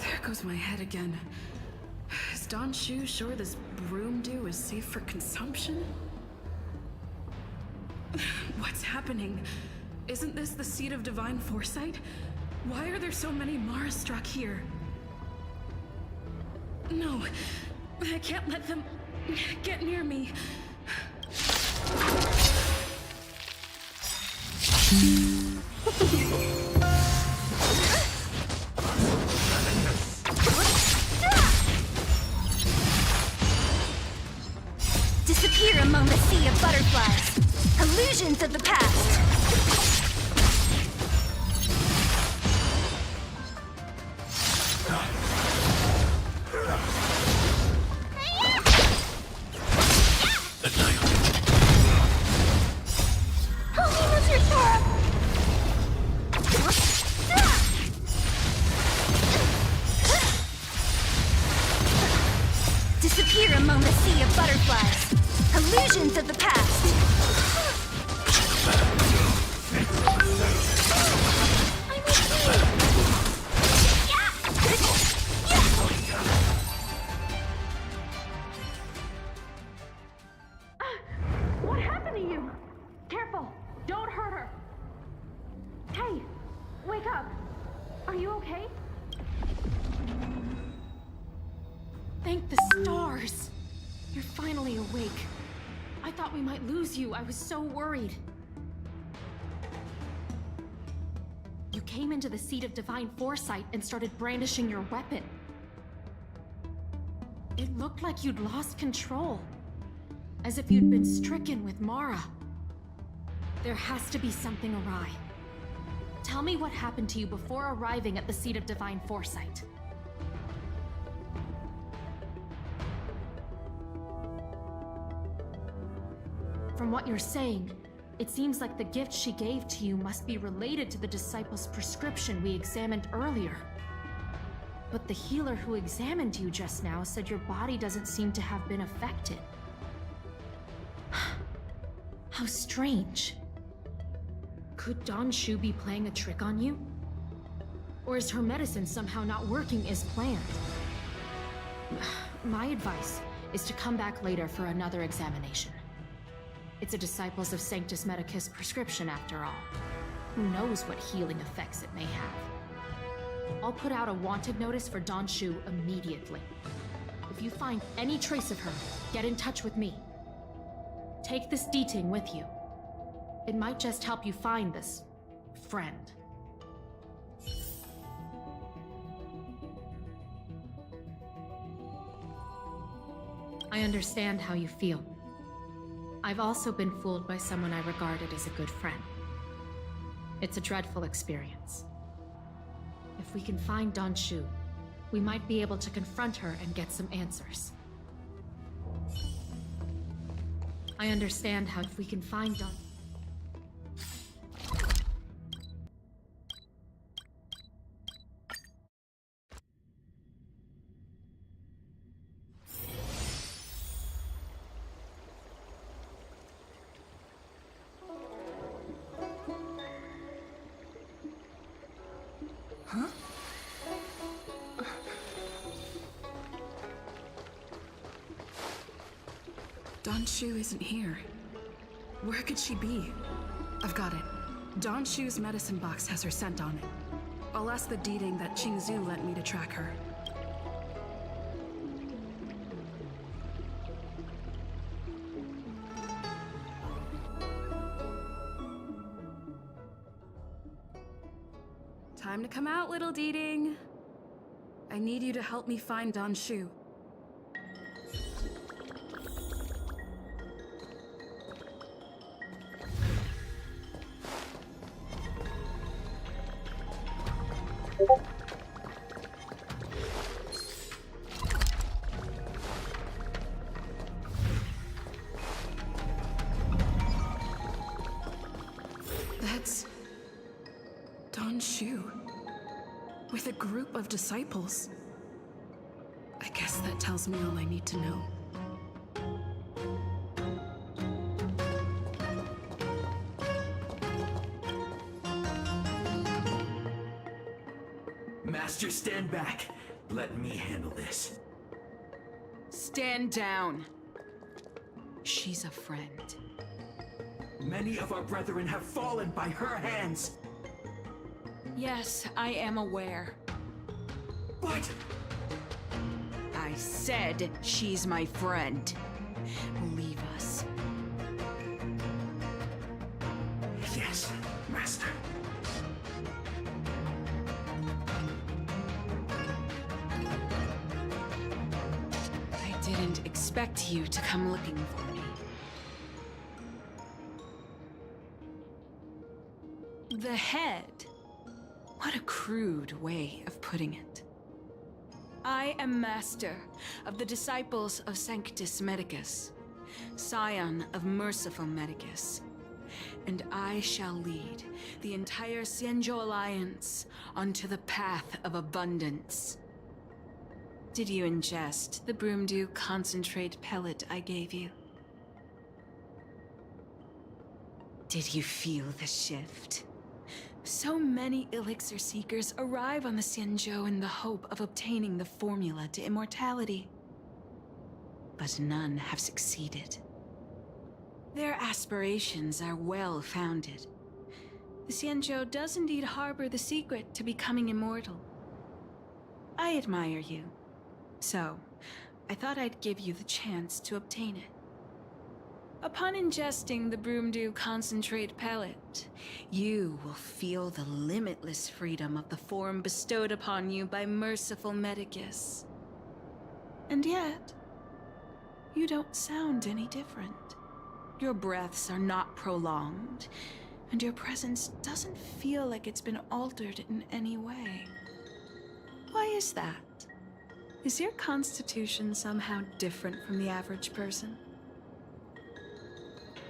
There goes my head again. Is Don Shu sure this broom dew is safe for consumption? What's happening? Isn't this the seat of divine foresight? Why are there so many Mara struck here? No, I can't let them get near me. Disappear among the sea of butterflies. Illusions of the past. Disappear among the sea of butterflies. Illusions of the past. What happened to you? Careful! Don't hurt her! Hey! Wake up! Are you okay? Thank the stars! You're finally awake. I thought we might lose you. I was so worried. You came into the seat of divine foresight and started brandishing your weapon. It looked like you'd lost control. As if you'd been stricken with Mara. There has to be something awry. Tell me what happened to you before arriving at the seat of divine foresight. From what you're saying, it seems like the gift she gave to you must be related to the disciple's prescription we examined earlier. But the healer who examined you just now said your body doesn't seem to have been affected. How strange. Could Don Shu be playing a trick on you? Or is her medicine somehow not working as planned? My advice is to come back later for another examination. It's a Disciples of Sanctus Medicus prescription after all. Who knows what healing effects it may have. I'll put out a wanted notice for Don Shu immediately. If you find any trace of her, get in touch with me. Take this D-Ting with you. It might just help you find this friend. I understand how you feel. I've also been fooled by someone I regarded as a good friend. It's a dreadful experience. If we can find Don Shu, we might be able to confront her and get some answers. I understand how if we can find Don... Huh? Don Shu isn't here. Where could she be? I've got it. Don Shu's medicine box has her scent on it. I'll ask the D-Ting that Qingzu lent me to track her. Time to come out, little D-Ting. I need you to help me find Don Shu. That's Don Shu with a group of disciples. I guess that tells me all I need to know. Master, stand back. Let me handle this. Stand down. She's a friend. Many of our brethren have fallen by her hands. Yes, I am aware. But I said she's my friend. Leave us. Yes, Master. I didn't expect you to come looking for me. The head. What a crude way of putting it. I am master of the disciples of Sanctus Medicus, scion of merciful Medicus, and I shall lead the entire Xianzhou Alliance onto the path of abundance. Did you ingest the Broomdew concentrate pellet I gave you? Did you feel the shift? So many elixir seekers arrive on the Xianzhou in the hope of obtaining the formula to immortality. But none have succeeded. Their aspirations are well founded. The Xianzhou does indeed harbor the secret to becoming immortal. I admire you, so I thought I'd give you the chance to obtain it. Upon ingesting the Broomdew concentrate pellet, you will feel the limitless freedom of the form bestowed upon you by merciful Medicus. And yet, you don't sound any different. Your breaths are not prolonged, and your presence doesn't feel like it's been altered in any way. Why is that? Is your constitution somehow different from the average person?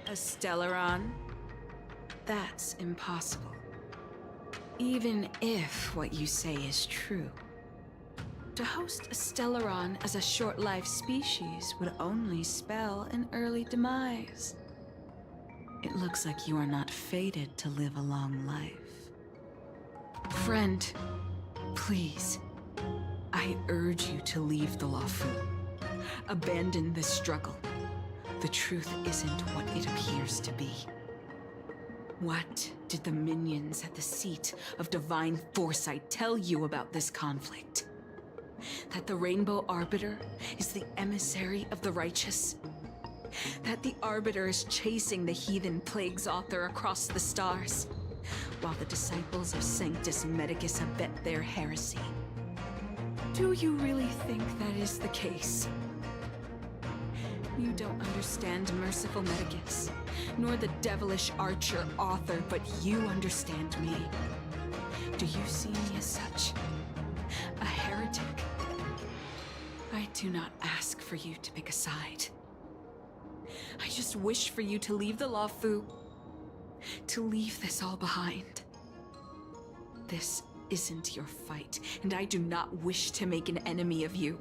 A Stellaron? That's impossible. Even if what you say is true. To host a Stellaron as a short-lived species would only spell an early demise. It looks like you are not fated to live a long life. Friend, please, I urge you to leave the Luofu. Abandon this struggle. The truth isn't what it appears to be. What did the minions at the seat of divine foresight tell you about this conflict? That the Rainbow Arbiter is the emissary of the righteous? That the Arbiter is chasing the heathen plague's author across the stars, while the disciples of Sanctus Medicus abet their heresy? Do you really think that is the case? You don't understand merciful Medicus, nor the devilish archer author, but you understand me. Do you see me as such? A heretic? I do not ask for you to pick a side. I just wish for you to leave the Luofu, to leave this all behind. This isn't your fight, and I do not wish to make an enemy of you.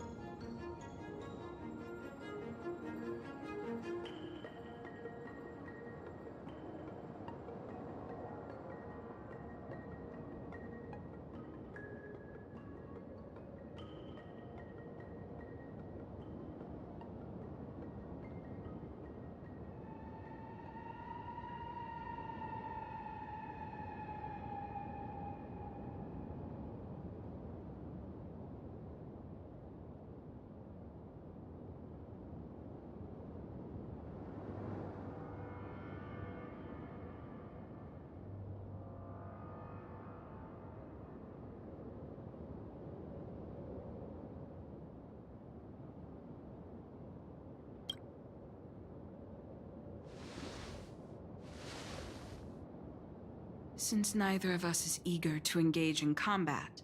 Since neither of us is eager to engage in combat,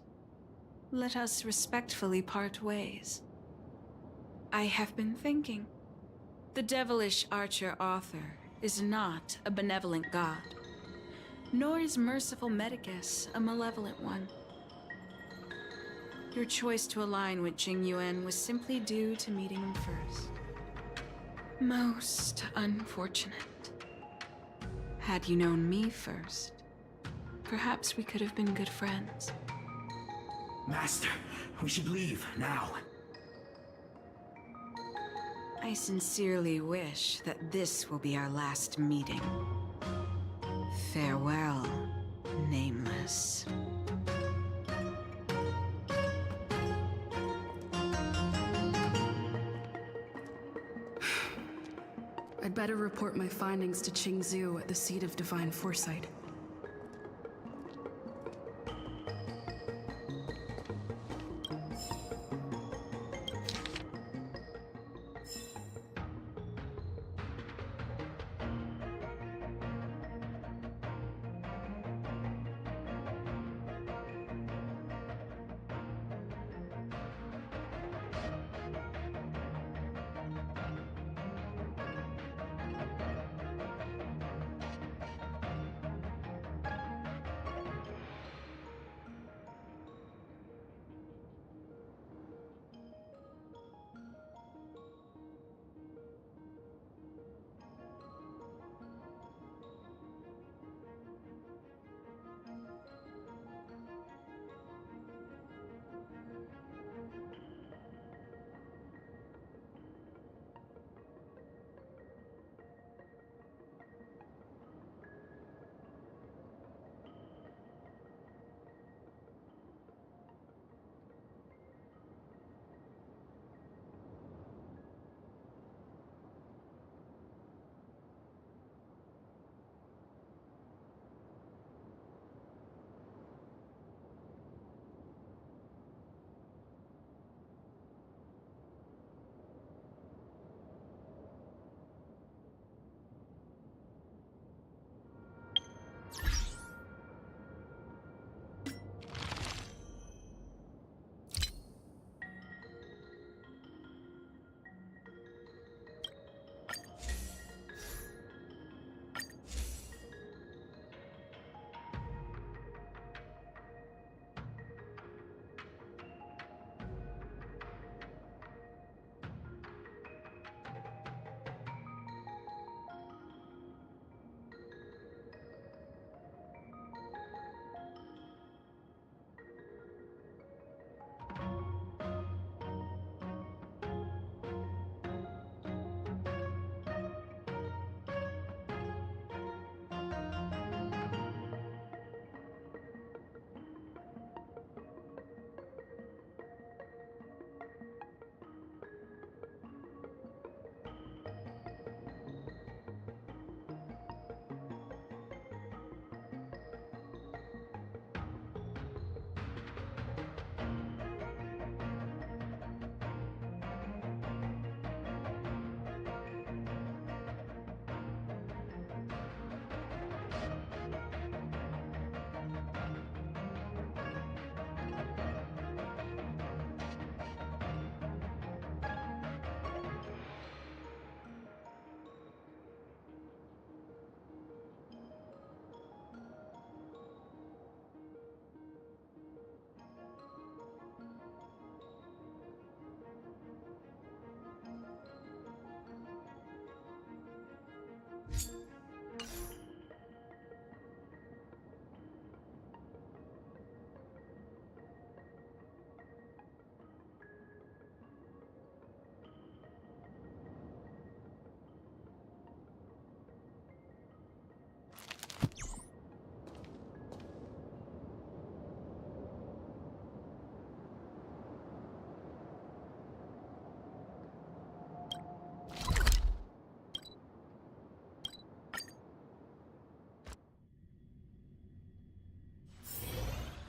let us respectfully part ways. I have been thinking. The devilish archer author is not a benevolent god, nor is merciful Medicus a malevolent one. Your choice to align with Jing Yuan was simply due to meeting him first. Most unfortunate. Had you known me first, perhaps we could have been good friends. Master, we should leave now. I sincerely wish that this will be our last meeting. Farewell, Nameless. I'd better report my findings to Qingzhou at the seat of Divine Foresight.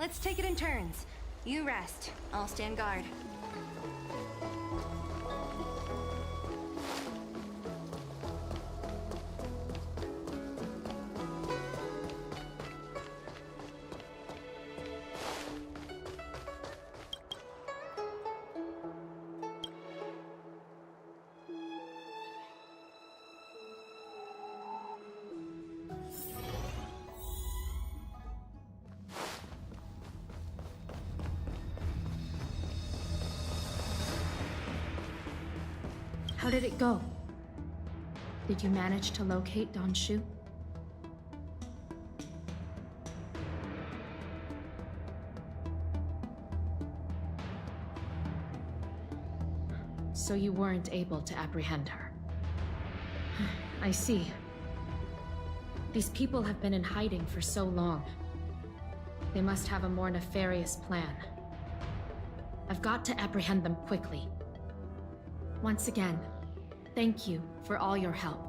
Let's take it in turns. You rest. I'll stand guard. did it go? Did you manage to locate Don Shu? So you weren't able to apprehend her. I see. These people have been in hiding for so long. They must have a more nefarious plan. I've got to apprehend them quickly. Once again, thank you for all your help.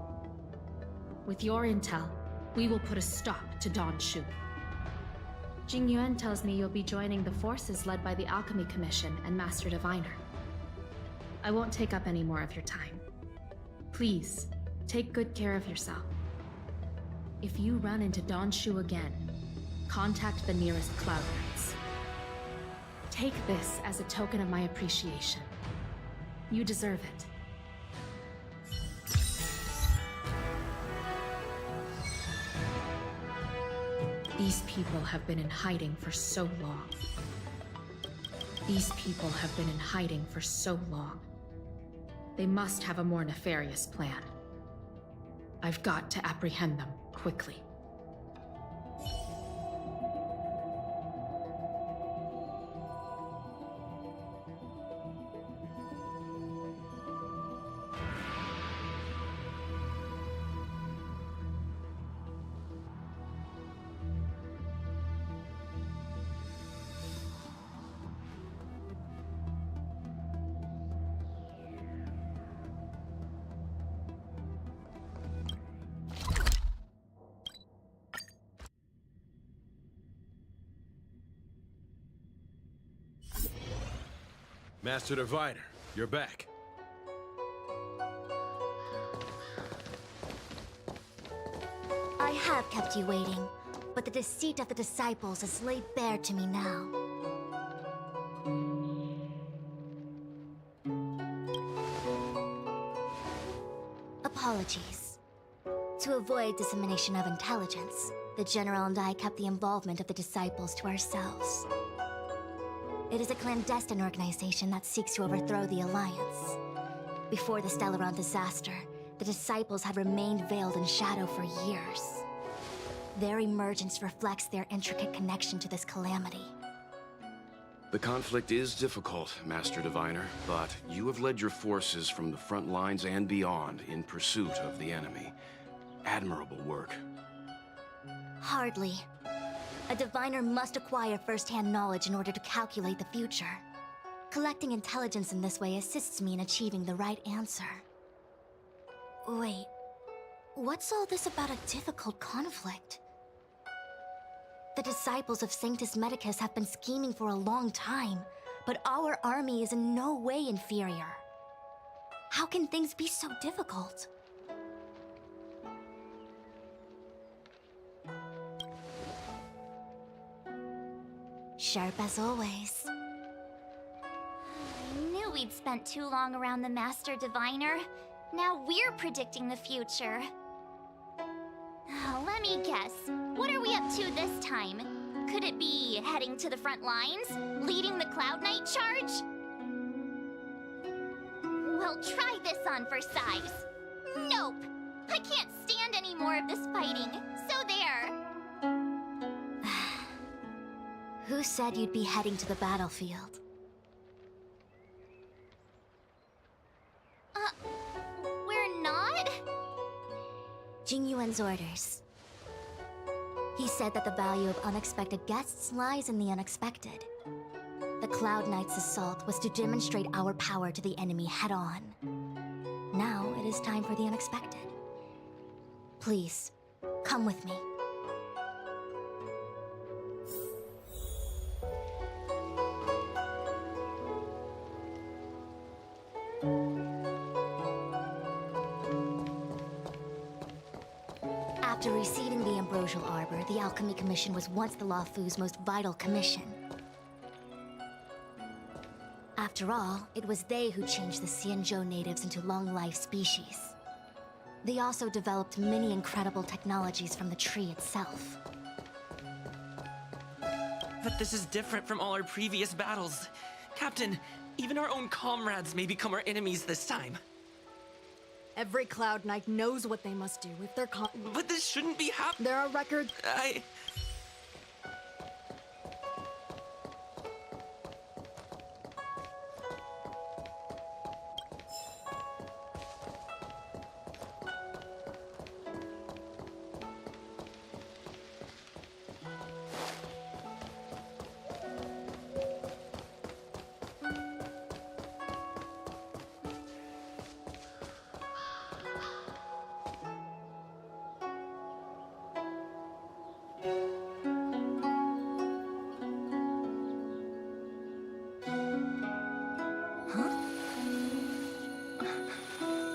With your intel, we will put a stop to Don Shu. Jing Yuan tells me you'll be joining the forces led by the Alchemy Commission and Master Diviner. I won't take up any more of your time. Please, take good care of yourself. If you run into Don Shu again, contact the nearest Cloud Knights. Take this as a token of my appreciation. You deserve it. These people have been in hiding for so long. These people have been in hiding for so long. They must have a more nefarious plan. I've got to apprehend them quickly. Master Diviner, you're back. I have kept you waiting, but the deceit of the disciples is laid bare to me now. Apologies. To avoid dissemination of intelligence, the General and I kept the involvement of the disciples to ourselves. It is a clandestine organization that seeks to overthrow the Alliance. Before the Stellaron disaster, the disciples have remained veiled in shadow for years. Their emergence reflects their intricate connection to this calamity. The conflict is difficult, Master Diviner, but you have led your forces from the front lines and beyond in pursuit of the enemy. Admirable work. Hardly. A diviner must acquire first-hand knowledge in order to calculate the future. Collecting intelligence in this way assists me in achieving the right answer. Wait, what's all this about a difficult conflict? The disciples of Sanctus Medicus have been scheming for a long time, but our army is in no way inferior. How can things be so difficult? Sharp as always. I knew we'd spent too long around the Master Diviner. Now we're predicting the future. Let me guess. What are we up to this time? Could it be heading to the front lines? Leading the Cloud Knight charge? Well, try this on for size. Nope! I can't stand any more of this fighting. So there. Who said you'd be heading to the battlefield? We're not? Jing Yuan's orders. He said that the value of unexpected guests lies in the unexpected. The Cloud Knight's assault was to demonstrate our power to the enemy head-on. Now it is time for the unexpected. Please, come with me. After receiving the Ambrosial Arbor, the Alchemy Commission was once the Luofu's most vital commission. After all, it was they who changed the Xianzhou natives into long-life species. They also developed many incredible technologies from the tree itself. But this is different from all our previous battles. Captain, even our own comrades may become our enemies this time. Every Cloud Knight knows what they must do if they're But this shouldn't be happening. There are records.